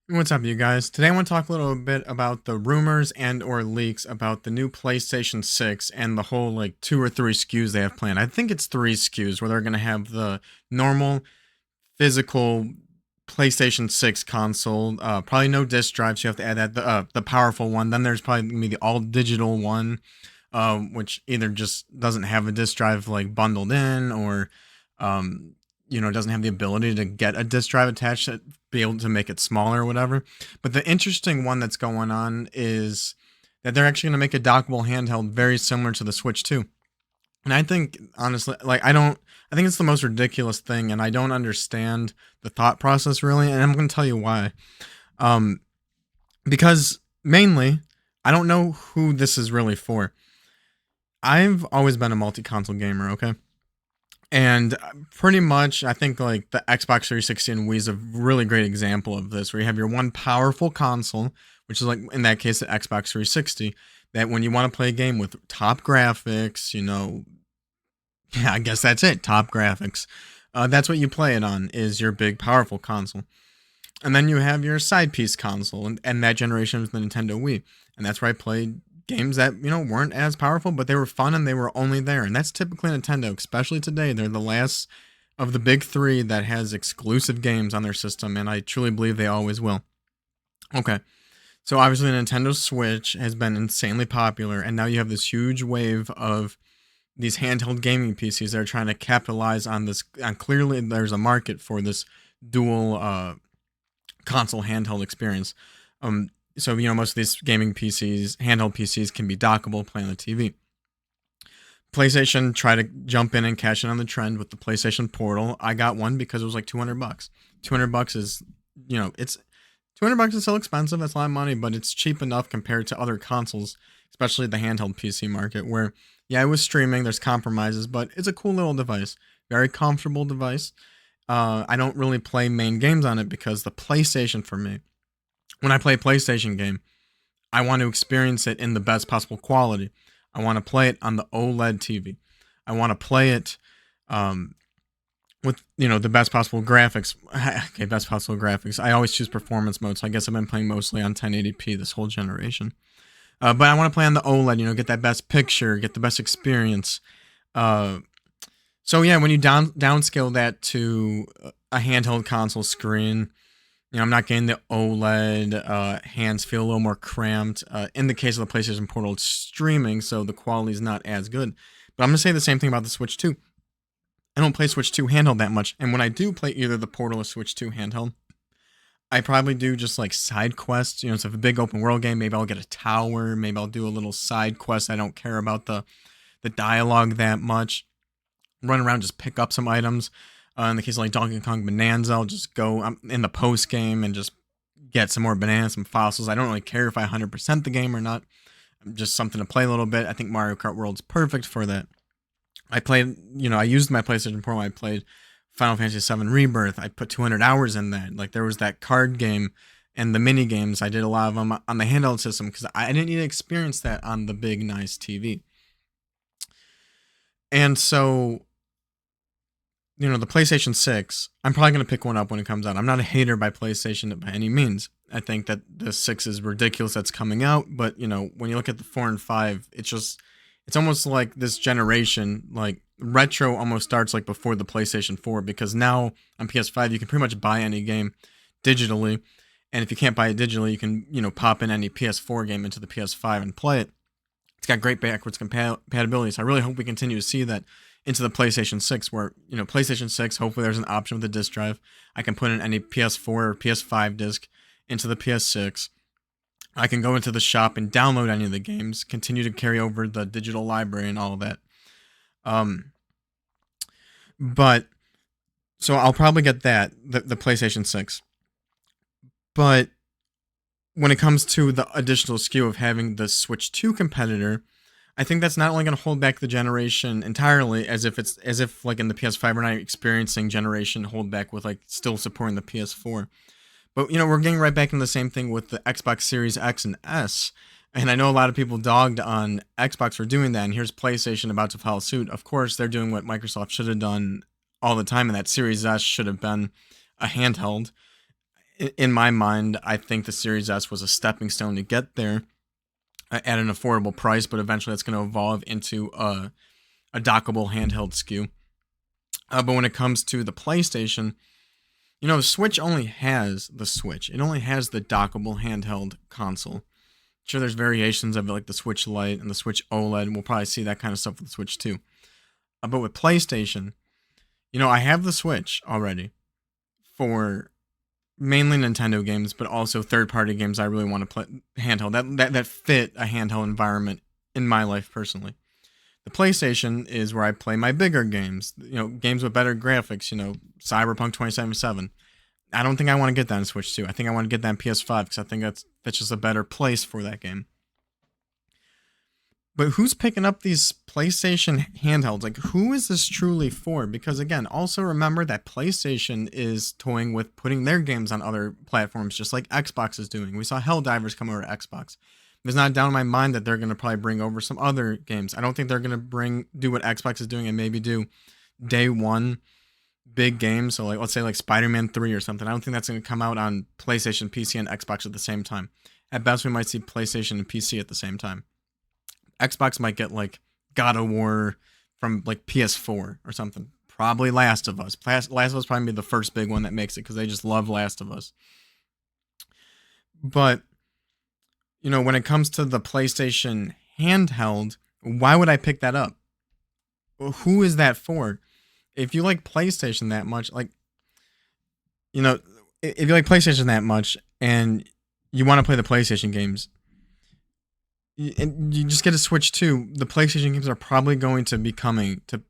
What's up, you guys? Today I want to talk a little bit about the rumors and or leaks about the new PlayStation 6 and the whole like two or three SKUs they have planned. I think it's three SKUs where they're going to have the normal physical PlayStation 6 console, probably no disc drive, so you have to add that the powerful one. Then there's probably going to be the all digital one, which either just doesn't have a disc drive like bundled in or doesn't have the ability to get a disc drive attached to be able to make it smaller or whatever. But the interesting one that's going on is that they're actually going to make a dockable handheld very similar to the Switch 2. And I think honestly, I think it's the most ridiculous thing, and I don't understand the thought process really, and I'm going to tell you why. Um, because mainly, I don't know who this is really for. I've always been a multi-console gamer, okay? And pretty much, I think like the Xbox 360 and Wii is a really great example of this, where you have your one powerful console, which is like in that case the Xbox 360, that when you want to play a game with top graphics, yeah, I guess that's it, top graphics. That's what you play it on, is your big powerful console. And then you have your side piece console, and that generation was the Nintendo Wii. And that's where I played games that, weren't as powerful, but they were fun and they were only there. And that's typically Nintendo, especially today. They're the last of the big three that has exclusive games on their system, and I truly believe they always will. Okay. So obviously Nintendo Switch has been insanely popular, and now you have this huge wave of these handheld gaming PCs that are trying to capitalize on this. And clearly, there's a market for this dual console handheld experience. So most of these gaming PCs, handheld PCs, can be dockable, play on the TV. PlayStation tried to jump in and cash in on the trend with the PlayStation Portal. I got one because it was like $200. $200 is, it's $200 is still expensive. That's a lot of money, but it's cheap enough compared to other consoles, especially the handheld PC market, where yeah, it was streaming. There's compromises, but it's a cool little device, very comfortable device. I don't really play main games on it because the PlayStation for me, when I play a PlayStation game, I want to experience it in the best possible quality. I want to play it on the OLED TV. I want to play it with the best possible graphics. Okay, best possible graphics. I always choose performance mode, so I guess I've been playing mostly on 1080p this whole generation. But I want to play on the OLED. Get that best picture, get the best experience. So yeah, when you downscale that to a handheld console screen, I'm not getting the OLED. Hands feel a little more cramped. In the case of the PlayStation Portal, it's streaming, so the quality is not as good. But I'm gonna say the same thing about the Switch 2. I don't play Switch 2 handheld that much, and when I do play either the Portal or Switch 2 handheld, I probably do just like side quests. So if a big open world game, maybe I'll get a tower, maybe I'll do a little side quest. I don't care about the dialogue that much. Run around, just pick up some items. In the case of like Donkey Kong Bonanza, I'll just go in the post game and just get some more bananas, some fossils. I don't really care if I 100% the game or not. Just something to play a little bit. I think Mario Kart World's perfect for that. I used my PlayStation Portal. I played Final Fantasy VII Rebirth. I put 200 hours in that. Like there was that card game and the mini games. I did a lot of them on the handheld system because I didn't need to experience that on the big nice TV. And so the PlayStation 6, I'm probably going to pick one up when it comes out. I'm not a hater by PlayStation by any means. I think that the 6 is ridiculous that's coming out, but when you look at the 4 and 5, it's almost like this generation, like retro almost starts like before the PlayStation 4, because now on PS5 you can pretty much buy any game digitally, and if you can't buy it digitally, you can, pop in any PS4 game into the PS5 and play it. It's got great backwards compatibility, so I really hope we continue to see that into the PlayStation 6, where, PlayStation 6, hopefully there's an option with the disc drive. I can put in any PS4 or PS5 disc into the PS6. I can go into the shop and download any of the games, continue to carry over the digital library and all of that. But, so I'll probably get the PlayStation 6. But when it comes to the additional SKU of having the Switch 2 competitor, I think that's not only going to hold back the generation entirely, as if like in the PS5 we're not experiencing generation holdback with like still supporting the PS4, but we're getting right back into the same thing with the Xbox Series X and S. And I know a lot of people dogged on Xbox for doing that, and here's PlayStation about to follow suit. Of course, they're doing what Microsoft should have done all the time, and that Series S should have been a handheld. in my mind, I think the Series S was a stepping stone to get there at an affordable price, but eventually it's going to evolve into a dockable handheld SKU. But when it comes to the PlayStation, the Switch only has the Switch. It only has the dockable handheld console. Sure, there's variations of it, like the Switch Lite and the Switch OLED. We'll probably see that kind of stuff with the Switch too. But with PlayStation, I have the Switch already for mainly Nintendo games, but also third-party games I really want to play handheld. That fit a handheld environment in my life personally. The PlayStation is where I play my bigger games. Games with better graphics. Cyberpunk 2077. I don't think I want to get that on Switch 2. I think I want to get that on PS5 because I think that's just a better place for that game. But who's picking up these PlayStation handhelds? Like, who is this truly for? Because again, also remember that PlayStation is toying with putting their games on other platforms, just like Xbox is doing. We saw Helldivers come over to Xbox. There's not a doubt in my mind that they're going to probably bring over some other games. I don't think they're going to do what Xbox is doing and maybe do day one big games. So like, let's say like Spider-Man 3 or something. I don't think that's going to come out on PlayStation, PC, and Xbox at the same time. At best, we might see PlayStation and PC at the same time. Xbox might get like God of War from like PS4 or something. Probably Last of Us. Last of Us probably be the first big one that makes it because they just love Last of Us. But when it comes to the PlayStation handheld, why would I pick that up? Who is that for? If you like PlayStation that much, if you like PlayStation that much and you want to play the PlayStation games, and you just get a Switch 2, the PlayStation games are probably going to be coming to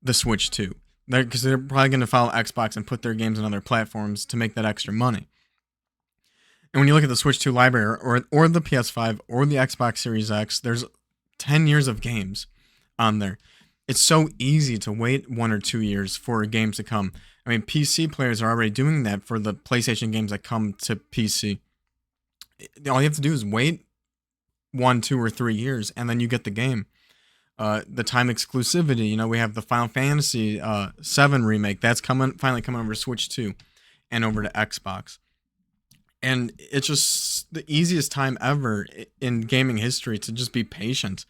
the Switch 2. Because they're probably going to follow Xbox and put their games on other platforms to make that extra money. And when you look at the Switch 2 library or the PS5 or the Xbox Series X, there's 10 years of games on there. It's so easy to wait 1 or 2 years for games to come. I mean, PC players are already doing that for the PlayStation games that come to PC. All you have to do is wait 1, 2, or 3 years, and then you get the game. The time exclusivity, we have the Final Fantasy 7 remake. That's finally coming over to Switch 2 and over to Xbox. And it's just the easiest time ever in gaming history to just be patient.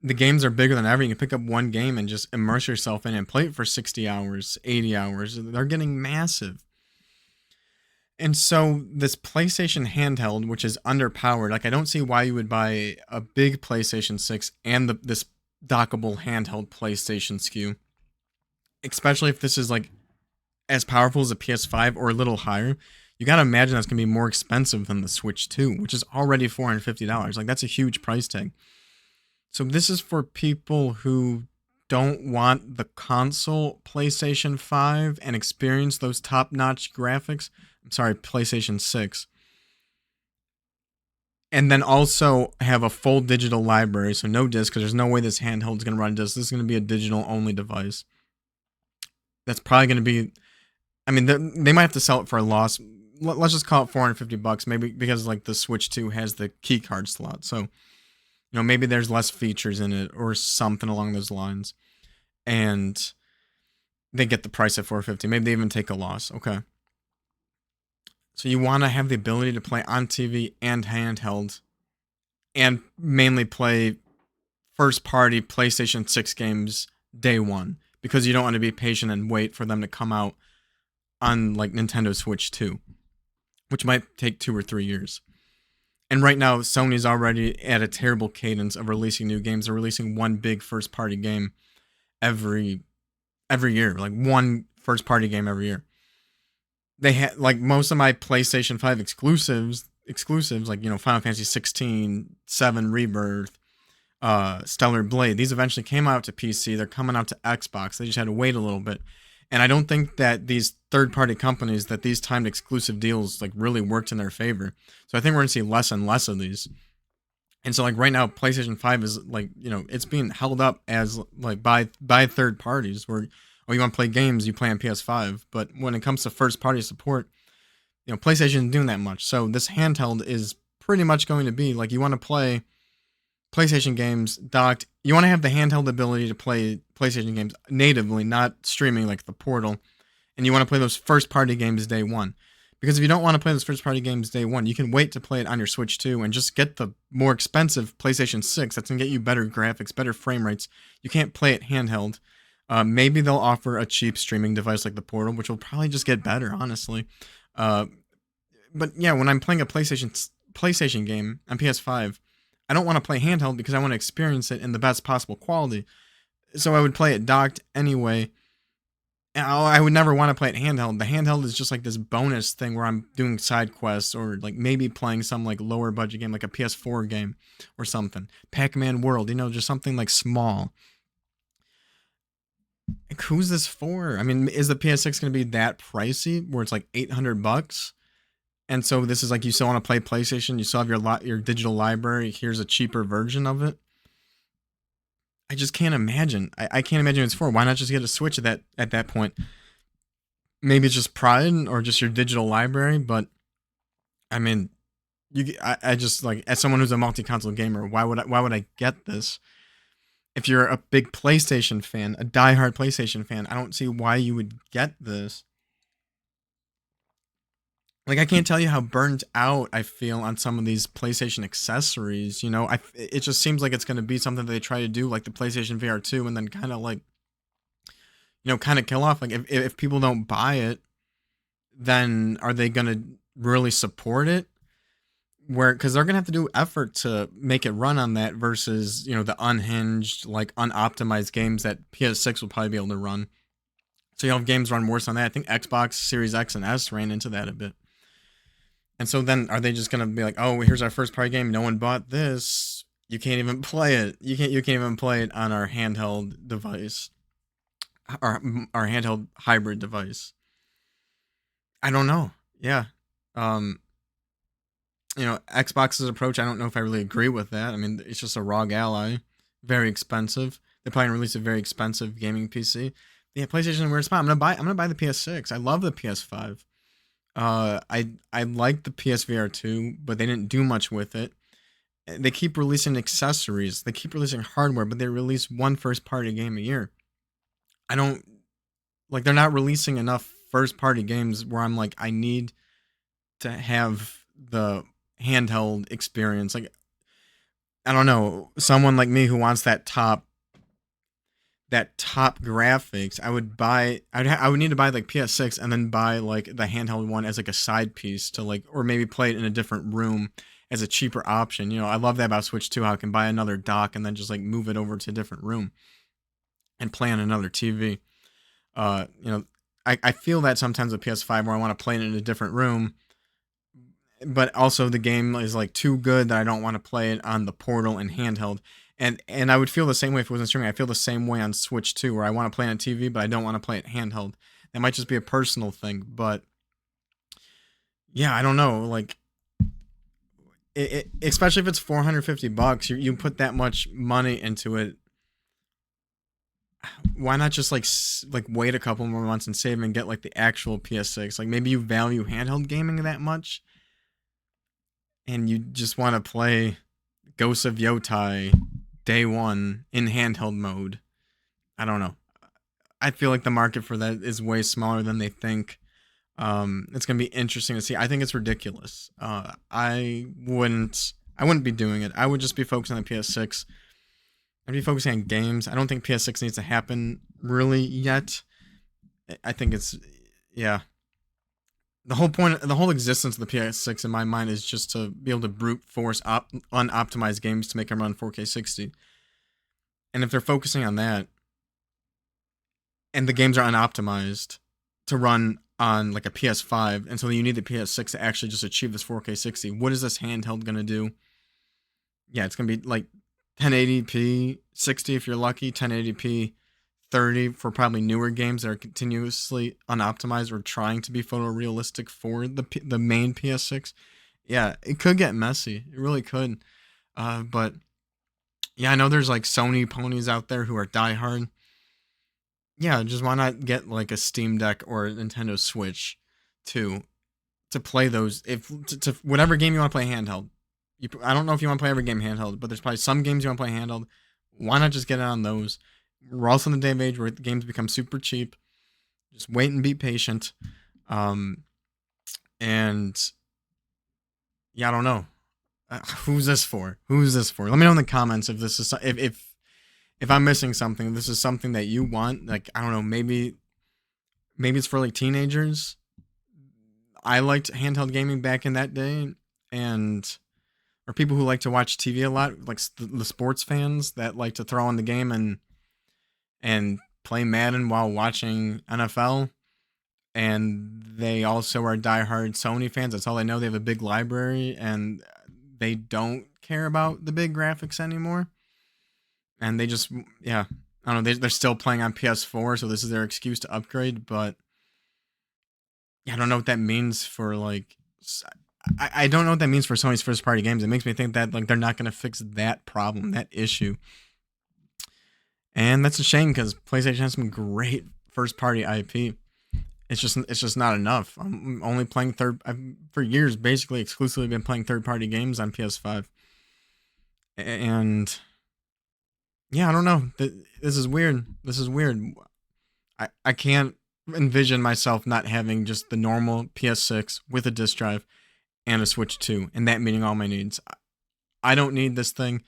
The games are bigger than ever. You can pick up one game and just immerse yourself in and play it for 60 hours, 80 hours. They're getting massive. And so this PlayStation handheld, which is underpowered, I don't see why you would buy a big PlayStation 6 and this dockable handheld PlayStation SKU, especially if this is as powerful as a PS5 or a little higher. You got to imagine that's going to be more expensive than the Switch 2, which is already $450. That's a huge price tag. So this is for people who don't want the console PlayStation 5 and experience those top-notch graphics. I'm sorry, PlayStation 6. And then also have a full digital library, so no disc, because there's no way this handheld is going to run disc. This is going to be a digital-only device. That's probably going to be... I mean, they might have to sell it for a loss. Let's just call it $450, maybe, because the Switch 2 has the key card slot. So, maybe there's less features in it or something along those lines. And they get the price at $450. Maybe they even take a loss. Okay. So you want to have the ability to play on TV and handheld and mainly play first-party PlayStation 6 games day one because you don't want to be patient and wait for them to come out on Nintendo Switch 2, which might take 2 or 3 years. And right now, Sony's already at a terrible cadence of releasing new games. They're releasing one big first-party game every year, one first-party game every year. They had most of my PlayStation 5 exclusives, Final Fantasy 16, 7 Rebirth, Stellar Blade. These eventually came out to PC. They're coming out to Xbox. They just had to wait a little bit. And I don't think that these third-party companies, that these timed exclusive deals really worked in their favor. So I think we're going to see less and less of these. And so right now, PlayStation 5 is it's being held up as by third parties where, you want to play games, you play on PS5. But when it comes to first-party support, PlayStation isn't doing that much. So this handheld is pretty much going to be you want to play PlayStation games docked. You want to have the handheld ability to play PlayStation games natively, not streaming like the Portal. And you want to play those first-party games day one. Because if you don't want to play those first party games day one, you can wait to play it on your Switch 2 and just get the more expensive PlayStation 6 that's going to get you better graphics, better frame rates. You can't play it handheld. Maybe they'll offer a cheap streaming device like the Portal, which will probably just get better, honestly. Uh, but yeah, when I'm playing a PlayStation game on PS5, I don't want to play handheld because I want to experience it in the best possible quality. So I would play it docked anyway. I would never want to play it handheld. The handheld is just like this bonus thing where I'm doing side quests or like maybe playing some like lower budget game like a PS4 game or something. Pac-Man World, just something like small. Like, who's this for? I mean, is the PS6 going to be that pricey where it's like $800? And so this is like you still want to play PlayStation, you still have your digital library, here's a cheaper version of it. I just can't imagine. I can't imagine it's for. Why not just get a Switch at that point? Maybe it's just pride or just your digital library, but I mean, I just like as someone who's a multi-console gamer, why would I get this? If you're a big PlayStation fan, a diehard PlayStation fan, I don't see why you would get this. Like I can't tell you how burnt out I feel on some of these PlayStation accessories. It just seems like it's going to be something that they try to do, like the PlayStation VR 2, and then kind of like, kind of kill off. Like if people don't buy it, then are they going to really support it? Because they're going to have to do effort to make it run on that versus, the unhinged, like unoptimized games that PS6 will probably be able to run. So you'll have games run worse on that. I think Xbox Series X and S ran into that a bit. And so then are they just going to be like, oh, here's our first party game. No one bought this. You can't even play it. You can't even play it on our handheld device. Our handheld hybrid device. I don't know. Yeah. Xbox's approach, I don't know if I really agree with that. I mean, it's just a ROG Ally. Very expensive. They're probably going to release a very expensive gaming PC. Yeah, PlayStation in a weird spot. I'm gonna buy the PS6. I love the PS5. I like the PSVR 2, but they didn't do much with it. They keep releasing accessories. They keep releasing hardware, but they release one first party game a year. I don't like they're not releasing enough first party games where I'm like I need to have the handheld experience. Like I don't know, someone like me who wants that top graphics, I would need to buy like PS6 and then buy like the handheld one as like a side piece to like, or maybe play it in a different room as a cheaper option. I love that about Switch 2, how I can buy another dock and then just like move it over to a different room and play on another TV. I feel that sometimes with PS5 where I want to play it in a different room, but also the game is like too good that I don't want to play it on the Portal and handheld. And I would feel the same way if it wasn't streaming. I feel the same way on Switch 2, where I want to play it on TV, but I don't want to play it handheld. That might just be a personal thing, but yeah, I don't know. Like, especially if it's $450, you put that much money into it. Why not just like wait a couple more months and save and get like the actual PS6? Like maybe you value handheld gaming that much, and you just want to play Ghosts of Yotai day one in handheld mode. I don't know. I feel like the market for that is way smaller than they think. It's gonna be interesting to see. I think it's ridiculous. I wouldn't be doing it. I would just be focusing on the PS6. I'd be focusing on games. I don't think PS6 needs to happen really yet. I think yeah. The whole existence of the PS6 in my mind is just to be able to brute force unoptimized games to make them run 4K 60. And if they're focusing on that, and the games are unoptimized to run on like a PS5, and so you need the PS6 to actually just achieve this 4K 60, what is this handheld gonna do? Yeah, it's gonna be like 1080p 60 if you're lucky, 1080p 30 for probably newer games that are continuously unoptimized or trying to be photorealistic for the main PS6. Yeah, it could get messy. It really could. But yeah, I know there's like Sony ponies out there who are diehard. Yeah, just why not get like a Steam Deck or a Nintendo Switch to play those to whatever game you want to play handheld. I don't know if you want to play every game handheld, but there's probably some games you want to play handheld. Why not just get it on those? We're also in the day of age where games become super cheap. Just wait and be patient. And yeah, I don't know. Who's this for? Who's this for? Let me know in the comments if this is if I'm missing something. If this is something that you want. Like, I don't know. Maybe it's for like teenagers. I liked handheld gaming back in that day, and or people who like to watch TV a lot, like the sports fans that like to throw on the game and play Madden while watching NFL. And they also are diehard Sony fans. That's all they know. They have a big library, and they don't care about the big graphics anymore. And they just, yeah, I don't know. They're still playing on PS4, so this is their excuse to upgrade. But yeah, I don't know what that means for like. I don't know what that means for Sony's first party games. It makes me think that like they're not going to fix that problem, that issue. And that's a shame because PlayStation has some great first party IP. It's just not enough. I'm only playing I've for years basically exclusively been playing third party games on PS5. And yeah, I don't know. This is weird. This is weird. I can't envision myself not having just the normal PS6 with a disc drive and a Switch 2 and that meeting all my needs. I don't need this thing.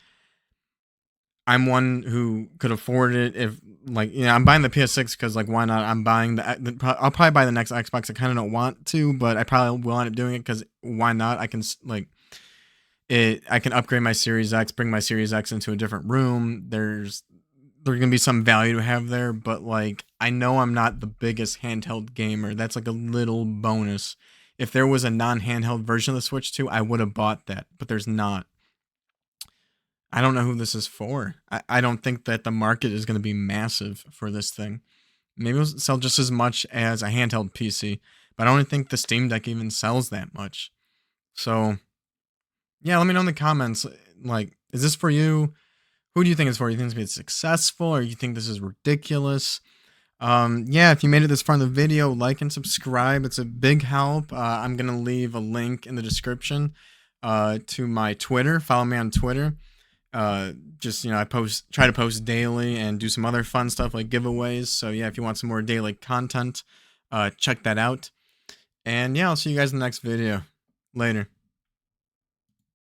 I'm one who could afford it if, like, I'm buying the PS6 because, like, why not? I'm buying I'll probably buy the next Xbox. I kind of don't want to, but I probably will end up doing it because why not? I can, like, I can upgrade my Series X, bring my Series X into a different room. There's going to be some value to have there, but, like, I know I'm not the biggest handheld gamer. That's, like, a little bonus. If there was a non-handheld version of the Switch 2, I would have bought that, but there's not. I don't know who this is for. I don't think that the market is going to be massive for this thing. Maybe it'll sell just as much as a handheld PC, but I don't think the Steam Deck even sells that much. So, yeah, let me know in the comments. Like, is this for you? Who do you think it's for? You think it's going to be successful, or you think this is ridiculous? Yeah, if you made it this far in the video, like and subscribe. It's a big help. I'm going to leave a link in the description to my Twitter. Follow me on Twitter. Just, I try to post daily and do some other fun stuff like giveaways. So yeah, if you want some more daily content, check that out. And yeah, I'll see you guys in the next video. Later.